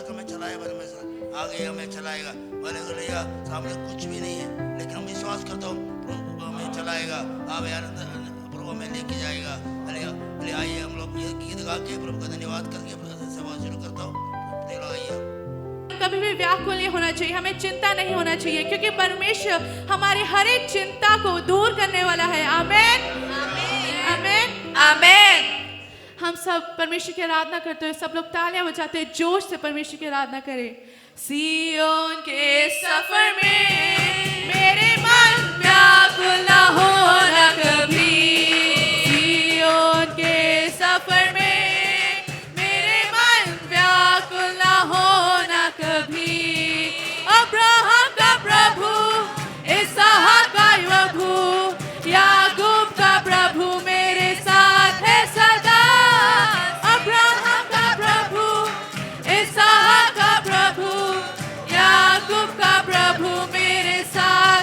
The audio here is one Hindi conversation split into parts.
तक हमें चलाए, आगे हमें चलाएगा। हालेलुया, सामने कुछ भी नहीं है, लेकिन हम विश्वास करता हूँ प्रभु हमें चलाएगा, आवे आनंद प्रभु हमें लेके जाएगा। हालेलुया, आइए हम लोग ये गीत गा के प्रभु का धन्यवाद करके सेवा शुरू करता हूँ। कभी भी व्याकुल नहीं होना चाहिए, हमें चिंता नहीं होना चाहिए, क्योंकि परमेश्वर हमारे हर एक चिंता को दूर करने वाला है। आमेन, आमेन, आमेन। हम सब परमेश्वर की आराधना करते हुए सब लोग तालियां बजाते हुए जोश से परमेश्वर की आराधना करें। सियोन के सफर में मेरे मन व्याकुल न होना कभी, सियोन के सफर में मेरे मन व्याकुल न होना कभी। अब्राहम का प्रभु, इसहाक का प्रभु, याकूब का प्रभु मेरे साथ है सदा। अब्राहम का प्रभु, इसहाक का प्रभु, याकूब का प्रभु मेरे साथ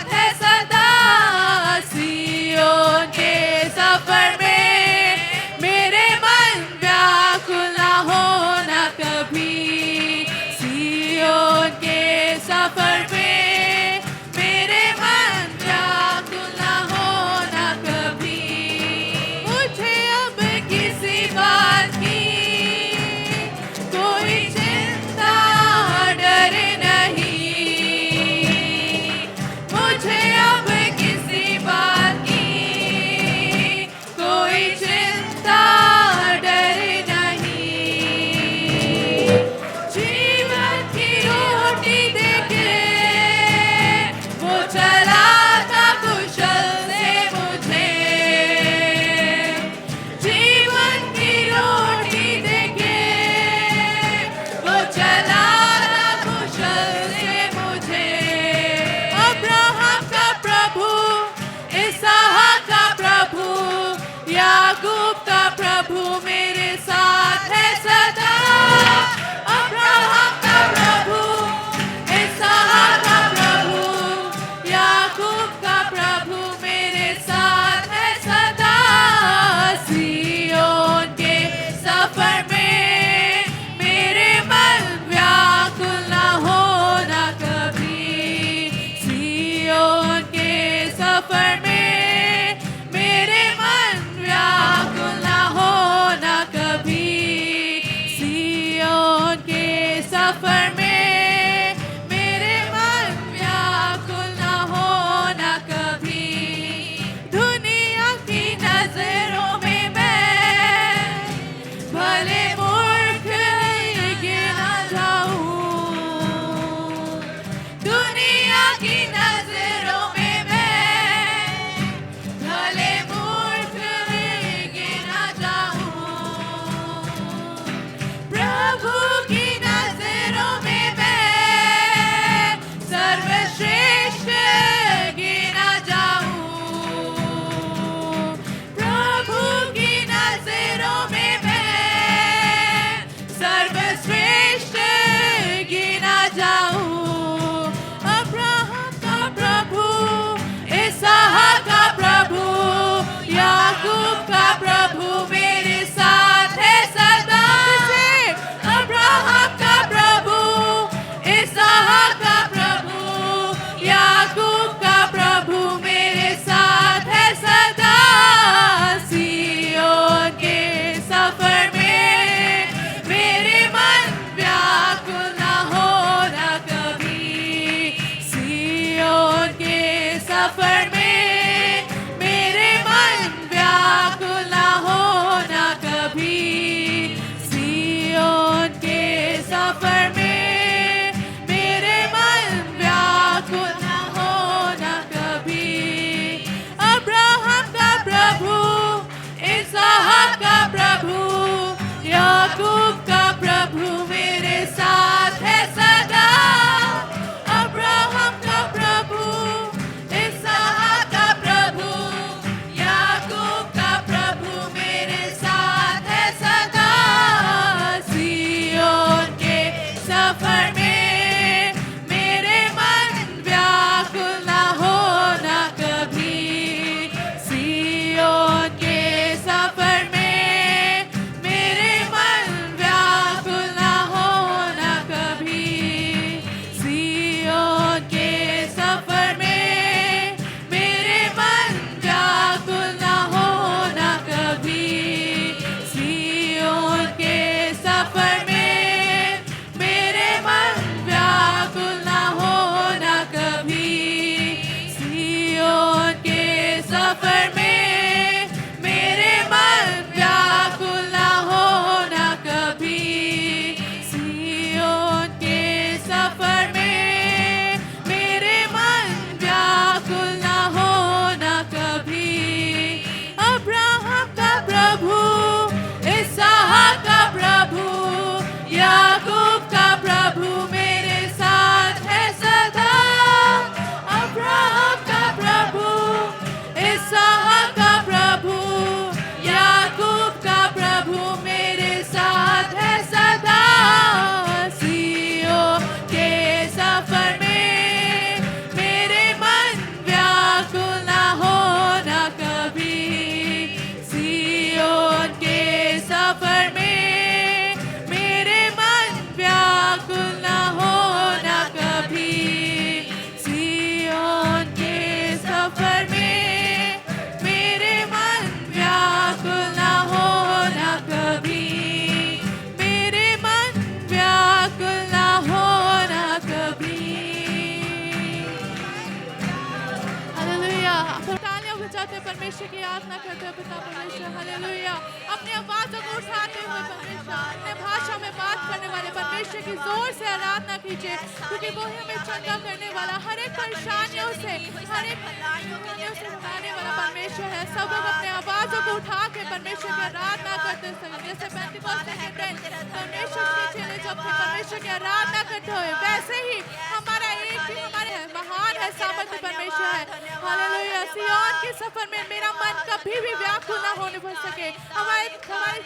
करते हुए परमेश्वर की आराधना करते हुए पिता परमेश्वर हालेलुया अपनी आवाज़ों को उठाते हुए परमेश्वर अपने भाषा में बात करने वाले परमेश्वर की जोर से आराधना कीजिए क्योंकि वो ही हमें चंगा करने वाला हर एक परेशानियों से हर एक परेशानियों से छुड़ाने वाला परमेश्वर है। सब लोग अपने आवाज़ों को उठा के परमेश्वर की आराधना करते हैं जैसे पेंटिकोस्ते के दिन परमेश्वर के चेले जब थे परमेश्वर की आराधना करते हुए वैसे ही हमारा एक भी हमारे महान है सामर्थ्य परमेश्वर है हालेलुया। सिय्योन के सफर में मेरा मन कभी भी व्याकुल ना होने पड़ सके हमारे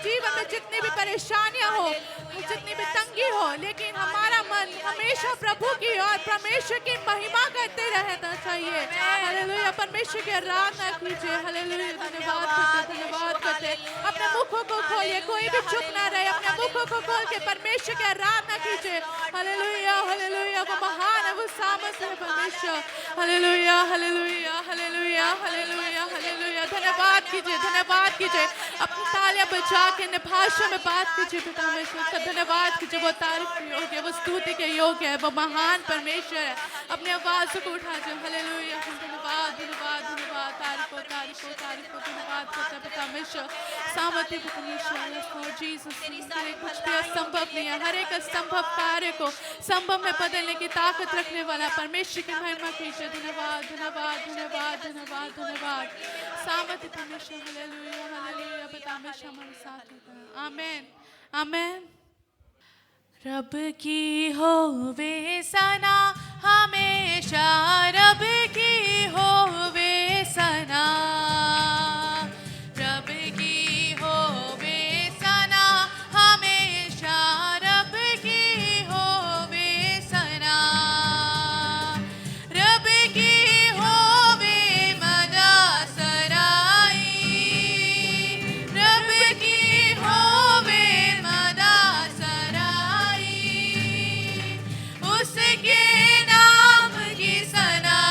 जीवन में जितनी भी परेशानियां हो जितनी भी तंगी हो लेकिन हमारा मन हमेशा प्रभु की और परमेश्वर की महिमा करते रहना चाहिए हालेलुया। परमेश्वर की आराधना कीजिए हालेलुया धन्यवाद करते अपने मुखों को खोलिए कोई भी चुप ना रहे अपने मुखों को खोल के परमेश्वर की आराधना कीजिए हालेलुया हालेलुया वो महान है वो सामर्थ्य है परमेश्वर hallelujah hallelujah hallelujah hallelujah hallelujah धन्यवाद कीजिए अपनी तालियां बजा के अपने भाषा में बात कीजिए पिता परमेश्वर का धन्यवाद कीजिए वो तारीफ के योग्य है वो स्तुति के योग्य है वो महान परमेश्वर है अपनी आवाज़ को उठा जाओ हालेलुया धन्यवाद धन्यवाद करते पिता परमेश्वर सामर्थ्य परमेश्वर जीसस कुछ भी असंभव नहीं है हर एक असंभव कार्य को संभव में बदलने की ताकत रखने वाला परमेश्वर की महिमा कीजिए धन्यवाद सामर्थ्य परमेश्वर हालेलुया पिता परमेश्वर हमारे साथ होता है आमेन आमेन। रब की होवे सना हमेशा रब की होवे सना रब की होवे सना हमेशा रब की होवे सना रब की होवे मदा सराई रब की होवे मदा सराई उसके नाम की सना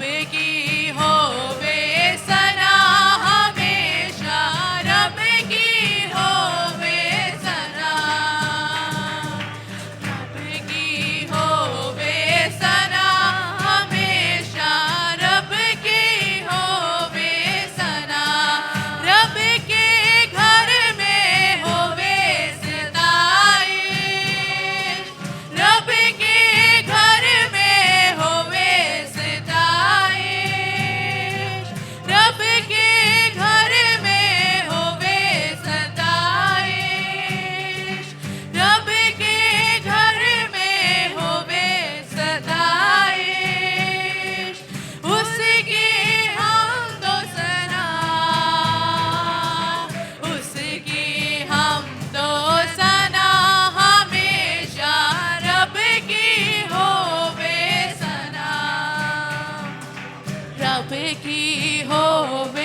की होवे सना हमेशा, रब की होवे सना, रब की होवे सना हमेशा, रब की होवे सना, रब के घर में होवे सताइश, रब के घर में होवे सताइश, रब के घर में होवे सताइश, रब के घर में होवे सताइश, उसकी हम दो सना, उसकी हम दो सना हमेशा, रब की होवे सना, रब की होवे